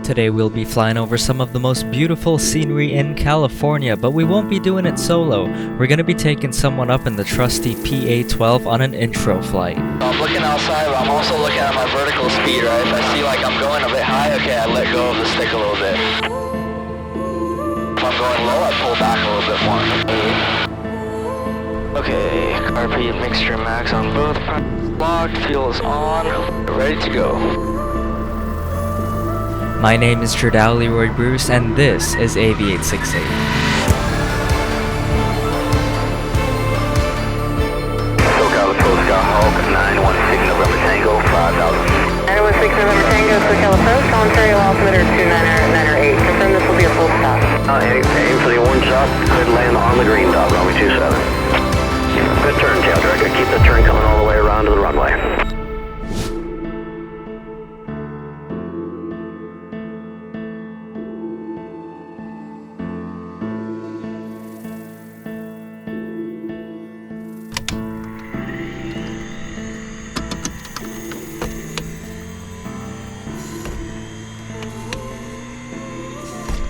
Today we'll be flying over some of the most beautiful scenery in California, but we won't be doing it solo. We're gonna be taking someone up in the trusty PA-12 on an intro flight. I'm looking outside, but I'm also looking at my vertical speed, right? If I see like I'm going a bit high, okay, I let go of the stick a little bit. If I'm going low, I pull back a little bit more. Okay, carb mixture max on both. Locked, fuel is on, ready to go. My name is Jordao Leroy Bruce, and this is Aviate 68. SoCal Approach, Sky Hawk, 916 November Tango, 5000. 916 November Tango, SoCal Approach, voluntary altimeter 298. Confirm this will be a full stop. Aim for the orange dot, could land on the green dot, runway 27. Good turn, tail director, keep the turn coming all the way around to the runway.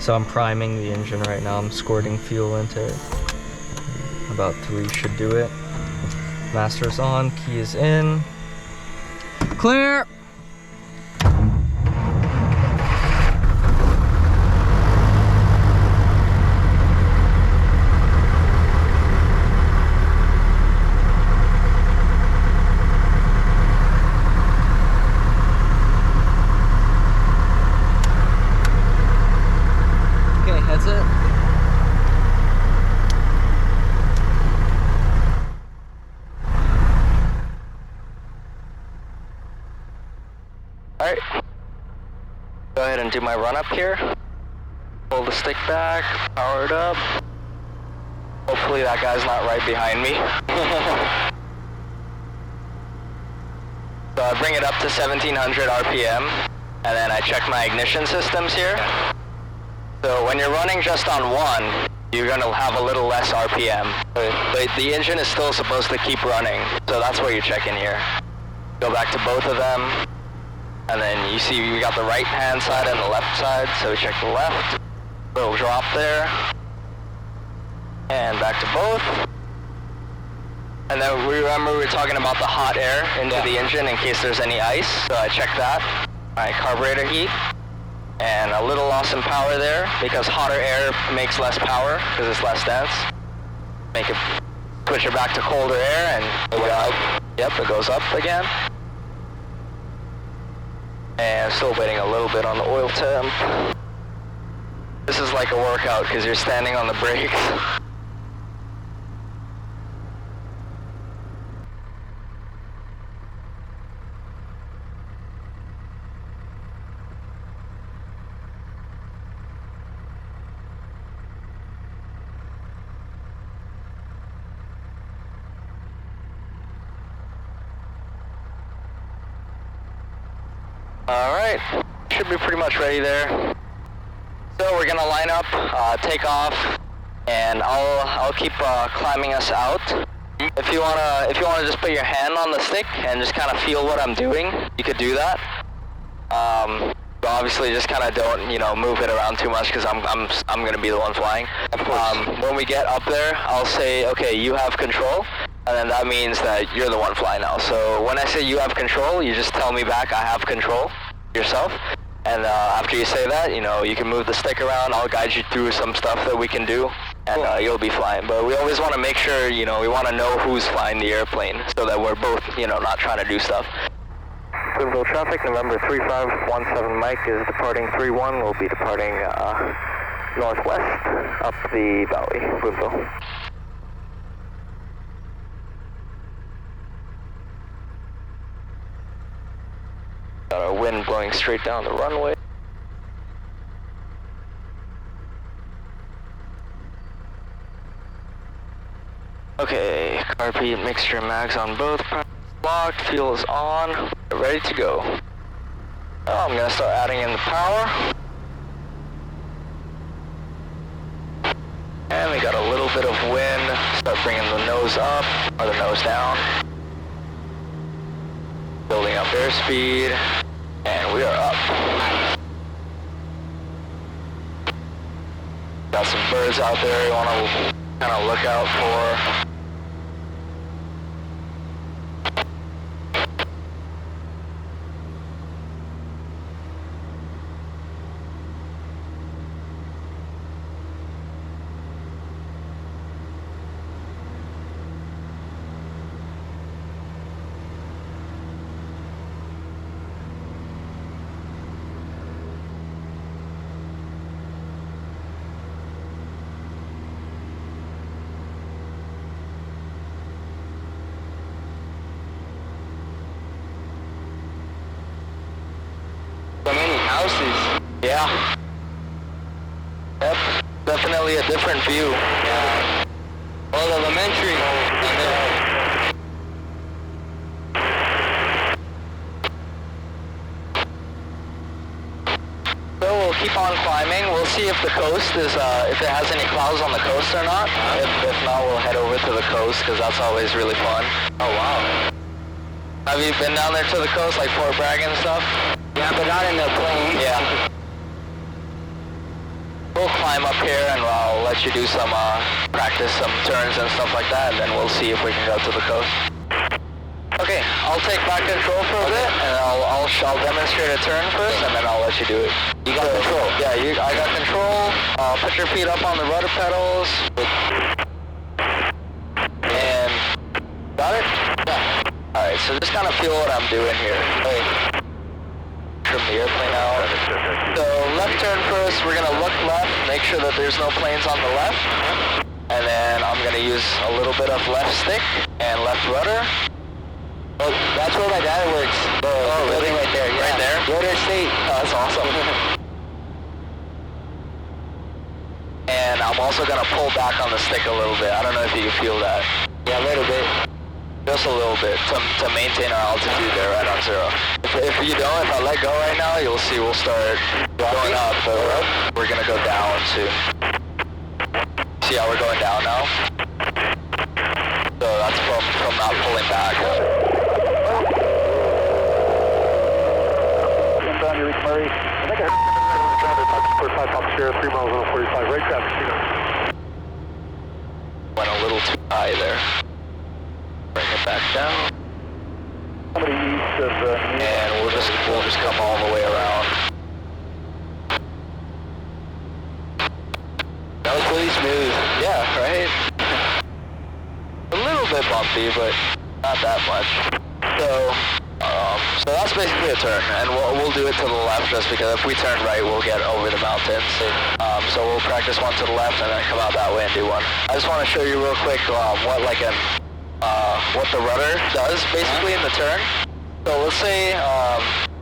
So I'm priming the engine right now. I'm squirting fuel into it. About 3 should do it. Master's on, key is in. Clear! That's it. Alright. Go ahead and do my run up here. Pull the stick back, power it up. Hopefully that guy's not right behind me. So I bring it up to 1700 RPM, and then I check my ignition systems here. So when you're running just on one, you're gonna have a little less RPM. But the engine is still supposed to keep running, so that's what you're checking here. Go back to both of them, and then you see we got the right hand side and the left side, so we check the left. Little drop there. And back to both. And then we remember we were talking about the hot air into the engine in case there's any ice, so I check that. My carburetor heat. And a little loss in power there, because hotter air makes less power, because it's less dense. Make it, switch it back to colder air, and it goes up again. And still waiting a little bit on the oil temp. This is like a workout, because you're standing on the brakes. Alright, should be pretty much ready there. So we're gonna line up, take off, and I'll keep climbing us out. If you wanna just put your hand on the stick and just kind of feel what I'm doing, you could do that. But obviously just kind of don't, move it around too much, because I'm gonna be the one flying. When we get up there, I'll say, okay, you have control. And then that means that you're the one flying now. So when I say you have control, you just tell me back I have control yourself. And after you say that, you can move the stick around. I'll guide you through some stuff that we can do, and you'll be flying. But we always want to make sure, we want to know who's flying the airplane, so that we're both, not trying to do stuff. Boonville traffic, November 3517 Mike is departing 31. We'll be departing northwest up the valley, Boonville. Got our wind blowing straight down the runway. Okay, carb mixture max on both. Locked, fuel is on, ready to go. Oh, I'm gonna start adding in the power. And we got a little bit of wind. Start bringing the nose up, or the nose down. Building up airspeed, and we are up. Got some birds out there you want to kind of look out for. So many houses. Yeah. Yep. Definitely a different view. Yeah. All elementary. So we'll keep on climbing. We'll see if the coast is, if it has any clouds on the coast or not. If not, we'll head over to the coast because that's always really fun. Oh wow. Have you been down there to the coast, like Fort Bragg and stuff? Yeah, but not in the plane. Yeah. We'll climb up here and I'll let you do some, practice some turns and stuff like that, and then we'll see if we can go to the coast. Okay, I'll take back control for a bit, and I'll demonstrate a turn first, and then I'll let you do it. You got control? Yeah, I got control. Put your feet up on the rudder pedals. And, got it? Yeah. Alright, so just kind of feel what I'm doing here. Hey. Trim the airplane out. So left turn first, we're gonna look left, make sure that there's no planes on the left. And then I'm gonna use a little bit of left stick and left rudder. Oh, that's where my dad works. The building right there. Yeah. Right there? Rudder State. Oh, that's awesome. And I'm also gonna pull back on the stick a little bit. I don't know if you can feel that. Yeah, a little bit. Just a little bit to maintain our altitude there right on zero. If you don't, if I let go right now, you'll see we'll start going up, but we're gonna go down soon. See how we're going down now? So that's from not pulling back. Inbound, you reach Murray. I think I heard 45 top share, 3 miles on 45, right traffic. Went a little too high there. Bring it back down. Somebody east of and we'll just come all the way around. That was really smooth. Yeah, right? A little bit bumpy, but not that much. So that's basically a turn, and we'll do it to the left just because if we turn right, we'll get over the mountains. So we'll practice one to the left and then come out that way and do one. I just want to show you real quick what the rudder does basically in the turn. So let's say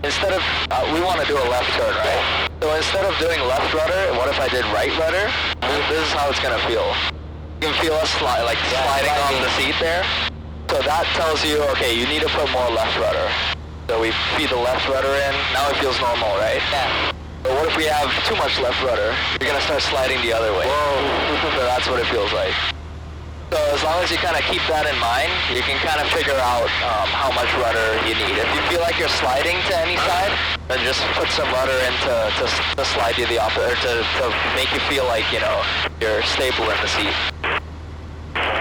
instead of we want to do a left turn, right? So instead of doing left rudder, what if I did right rudder? This is how it's gonna feel. You can feel us sliding on the seat there. So that tells you, okay, you need to put more left rudder. So we feed the left rudder in. Now it feels normal, right? Yeah. But what if we have too much left rudder? You're gonna start sliding the other way. Whoa. So that's what it feels like. So as long as you kind of keep that in mind, you can kind of figure out how much rudder you need. If you feel like you're sliding to any side, then just put some rudder in to slide you the opposite, or to make you feel like, you know, you're stable in the seat.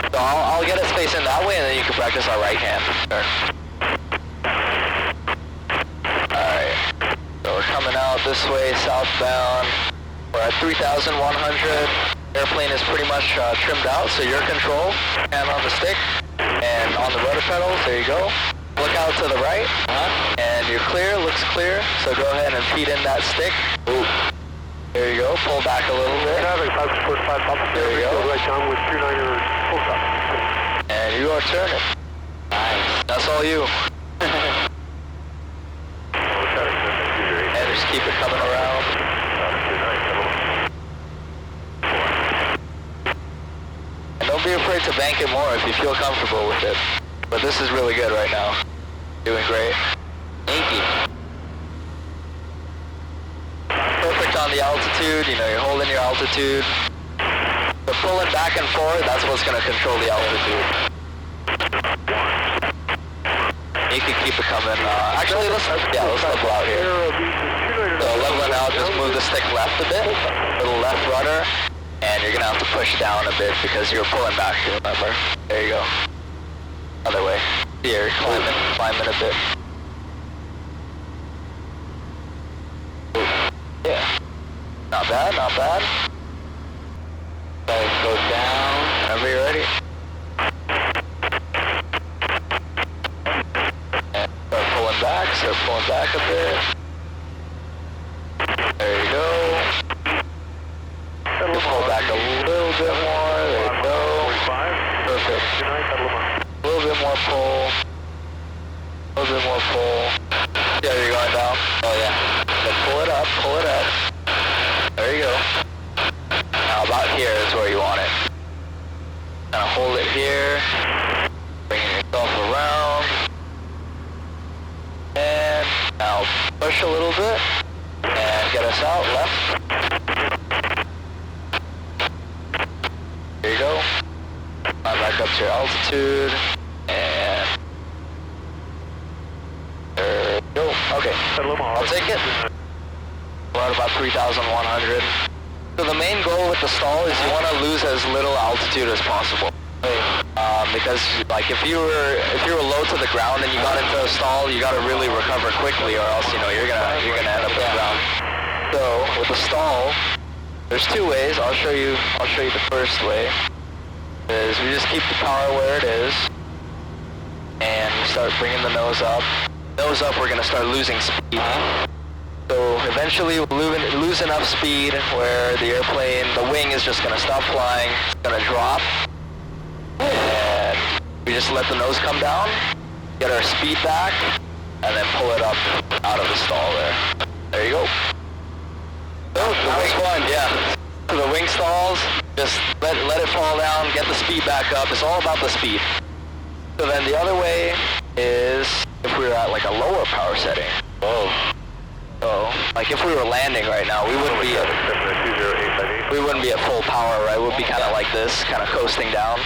So I'll get us facing that way, and then you can practice our right hand. Alright, so we're coming out this way, southbound. We're at 3,100. Airplane is pretty much trimmed out, so your control, hand on the stick, and on the rudder pedals, there you go. Look out to the right, and you're clear, looks clear, so go ahead and feed in that stick. Ooh. There you go, pull back a little bit. There you go. And you are turning. Nice. That's all you. And just keep it coming around. Don't be afraid to bank it more if you feel comfortable with it. But this is really good right now. Doing great. Thank you. Perfect on the altitude, you know, you're holding your altitude. But pulling back and forward, that's what's going to control the altitude. You can keep it coming. Actually, let's level out here. So leveling out, just move the stick left a bit. Little left rudder. and you're gonna have to push down a bit because you're pulling back, remember? There you go. Other way. Here, climbing a bit. Yeah. Not bad, not bad. Go down whenever you're ready. And start pulling back a bit. There you go. You pull back a little bit more, there you go. Perfect. A little bit more pull. A little bit more pull. Yeah, you're going down. Oh yeah. So pull it up, pull it up. There you go. Now about here is where you want it. Kind of hold it here. Bringing yourself around. And now push a little bit. And get us out left. There you go. Climb back up to your altitude. And there you go. Okay. I'll take it. We're at about 3,100. So the main goal with the stall is you want to lose as little altitude as possible. Because like if you were low to the ground and you got into a stall, you got to really recover quickly, or else you're gonna end up in the ground. So with the stall, there's two ways. I'll show you the first way. Is we just keep the power where it is, and we start bringing the nose up. Nose up, we're gonna start losing speed. So eventually we'll lose enough speed where the airplane, the wing is just gonna stop flying. It's gonna drop, and we just let the nose come down, get our speed back, and then pull it up out of the stall there. There you go. Oh, that was fun, yeah. So the wing stalls, just let it fall down, get the speed back up. It's all about the speed. So then the other way is if we were at like a lower power setting. Oh. So like if we were landing right now, we wouldn't be at full power, right? We'd be kind of like this, kind of coasting down.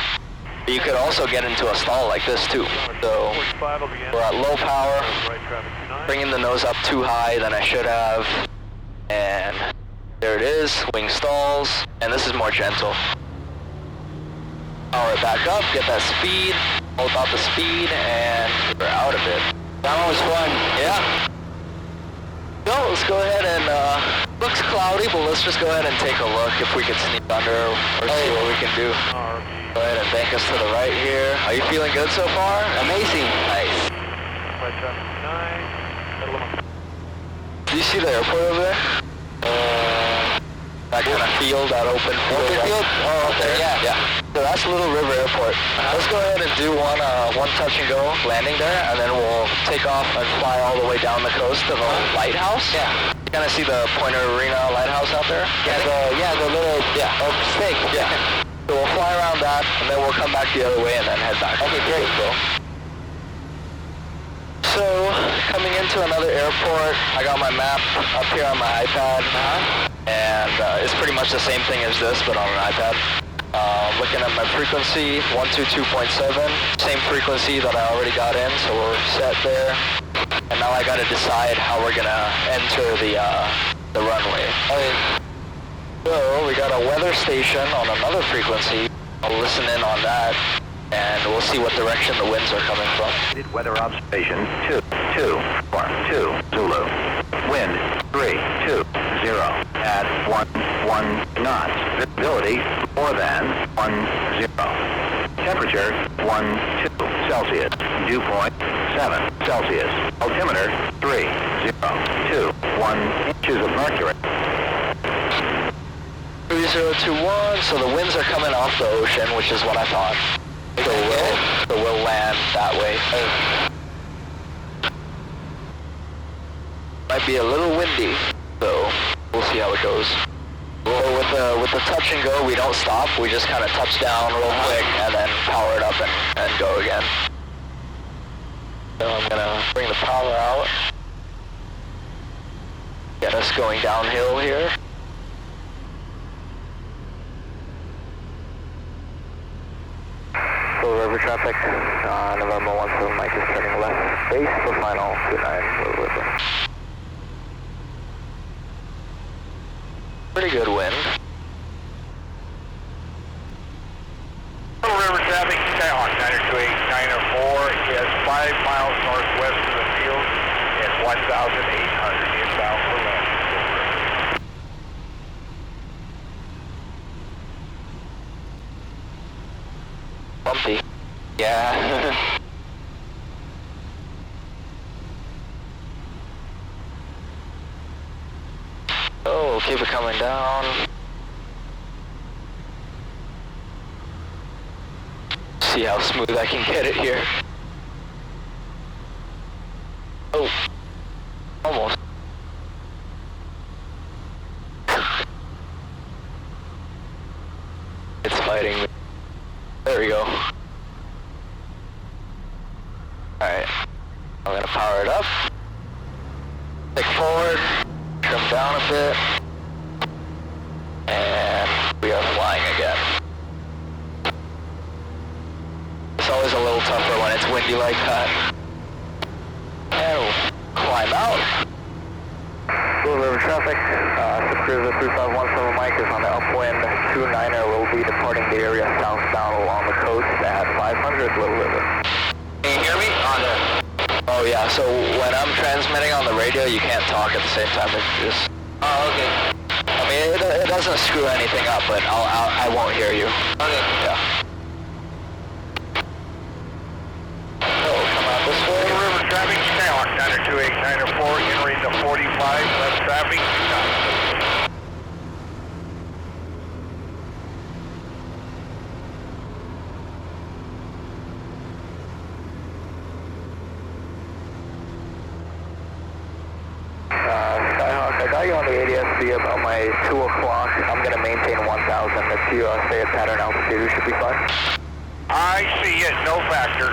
But you could also get into a stall like this too. So we're at low power, bringing the nose up too high than I should have, and there it is, wing stalls, and this is more gentle. Power it back up, get that speed, all about the speed, and we're out of it. That one was fun. Yeah. So let's go ahead and, looks cloudy, but let's just go ahead and take a look if we can sneak under or see what we can do. Go ahead and bank us to the right here. Are you feeling good so far? Amazing. Nice. Do you see the airport over there? That kind of field, that open field. Oh, up there, yeah. So that's Little River Airport. Let's go ahead and do one touch and go landing there, and then we'll take off and fly all the way down the coast to the lighthouse. Yeah. You kind of see the Pointer Arena lighthouse out there? Yeah, the little, stake. Yeah. So we'll fly around that, and then we'll come back the other way and then head back. Okay, great. So, coming into another airport, I got my map up here on my iPad, and it's pretty much the same thing as this, but on an iPad. Looking at my frequency, 122.7, same frequency that I already got in, so we're set there. And now I gotta decide how we're gonna enter the runway. So, we got a weather station on another frequency. I'll listen in on that, and we'll see what direction the winds are coming from. Weather observation 242 Zulu. Wind 320 at 11 knots. Visibility more than 10. Temperature 12 Celsius. Dew point 7 Celsius. Altimeter 3021 inches of mercury. 3021, so the winds are coming off the ocean, which is what I thought. So we'll land that way. Might be a little windy, so we'll see how it goes. So with the touch and go, we don't stop. We just kind of touch down real quick and then power it up and go again. So I'm gonna bring the power out. Get us going downhill here. River traffic, November 17 Mike is turning left base for final 29 Little River. Pretty good wind. we'll keep it coming down. See how smooth I can get it here. Oh, almost. It's fighting me. There we go. Alright, I'm gonna power it up. Stick forward, trim down a bit, and we are flying again. It's always a little tougher when it's windy like that. And we'll climb out. Boonville traffic, Cruiser 3517 Mike is on the upwind. 29er will be departing the area southbound along the coast at 500 Little River. Can you hear me? Oh yeah, so when I'm transmitting on the radio, you can't talk at the same time. It's just... Oh, okay. I mean, it doesn't screw anything up, but I won't hear you. Okay. Yeah. Oh, come out this way. River traffic, Skyhawk 92894, entering the 45, left traffic, Skyhawk, I got you on the ADS-B about my 2 o'clock. I'm going to maintain 1,000. If you stay at pattern altitude, you should be fine. I see it, no factor.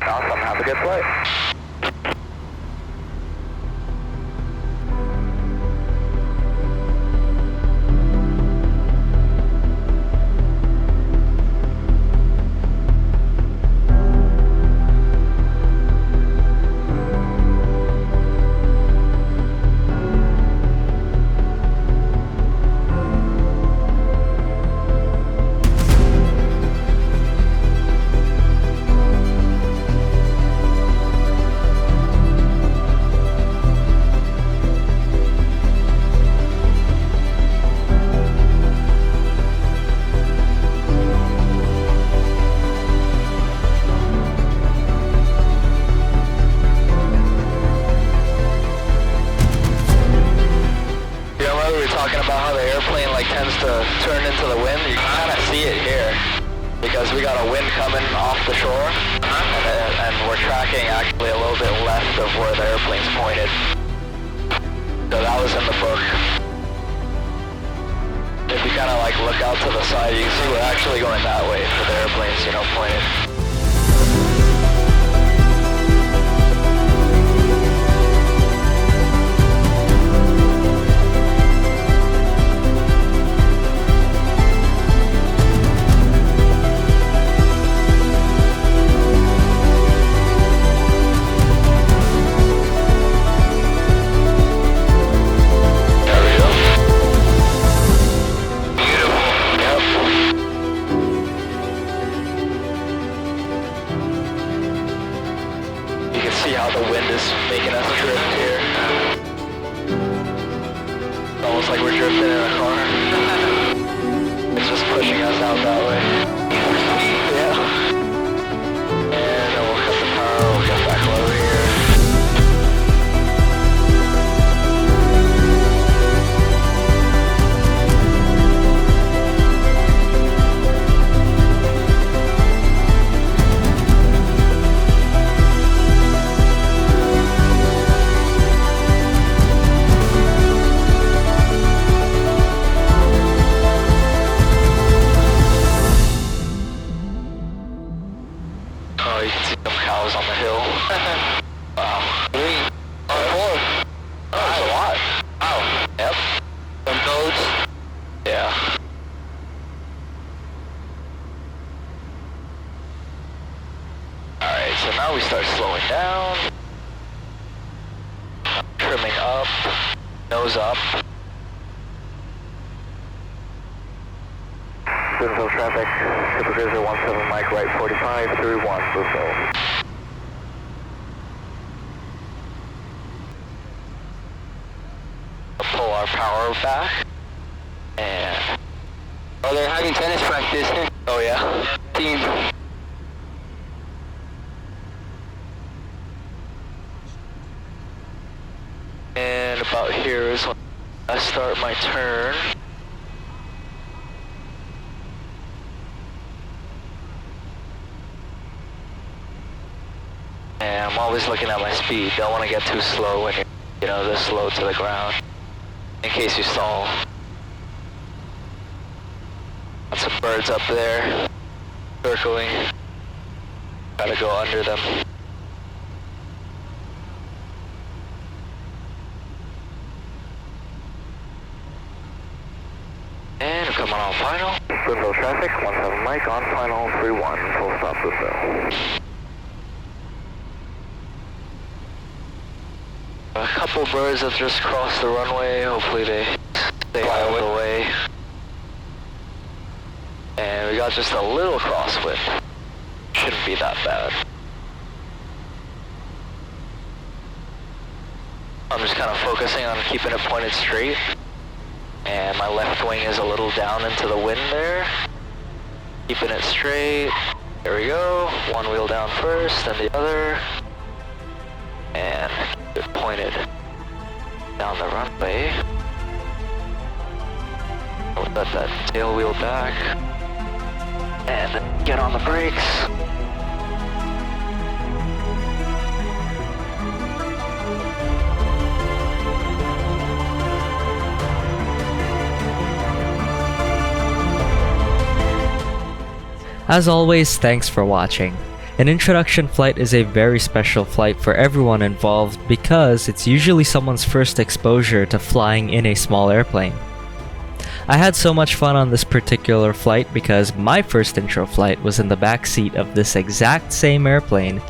Awesome, have a good flight. Tends to turn into the wind. You can kind of see it here because we got a wind coming off the shore, and we're tracking actually a little bit left of where the airplane's pointed. So that was in the book. If you kind of like look out to the side, you can see we're actually going that way for the airplanes, you know, pointed. See how the wind is making us drift here. It's almost like we're drifting in a car. It's just pushing us out that way. Yeah. And then we'll cut the power, we'll get back over here. Oh, you can see some cows on the hill. Wow. 3. Oh, 4. Oh, that's a lot. Wow. Yep. Some goats. Yeah. Alright, so now we start slowing down. Trimming up. Nose up. Boonville traffic, Super Cruiser 17 Mike, right 45, 31, Boonville. Pull our power back, and... Oh, they're having tennis practice. Oh yeah. Team. And about here is one. I start my turn. And I'm always looking at my speed. Don't want to get too slow when you're, this low to the ground. In case you stall. Got some birds up there, circling. Gotta go under them. And we're coming on final. Boonville traffic, 17 Mike on final 31, full stop to fill. A couple birds that just crossed the runway. Hopefully they stay out of the way. And we got just a little crosswind. Shouldn't be that bad. I'm just kind of focusing on keeping it pointed straight. And my left wing is a little down into the wind there. Keeping it straight. There we go. One wheel down first, then the other. And keep it pointed down the runway. Let that tail wheel back. And get on the brakes. As always, thanks for watching. An introduction flight is a very special flight for everyone involved because it's usually someone's first exposure to flying in a small airplane. I had so much fun on this particular flight because my first intro flight was in the back seat of this exact same airplane,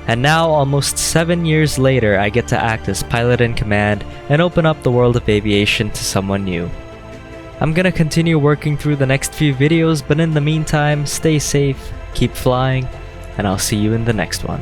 and now almost 7 years later I get to act as pilot in command and open up the world of aviation to someone new. I'm gonna continue working through the next few videos, but in the meantime, stay safe, keep flying, and I'll see you in the next one.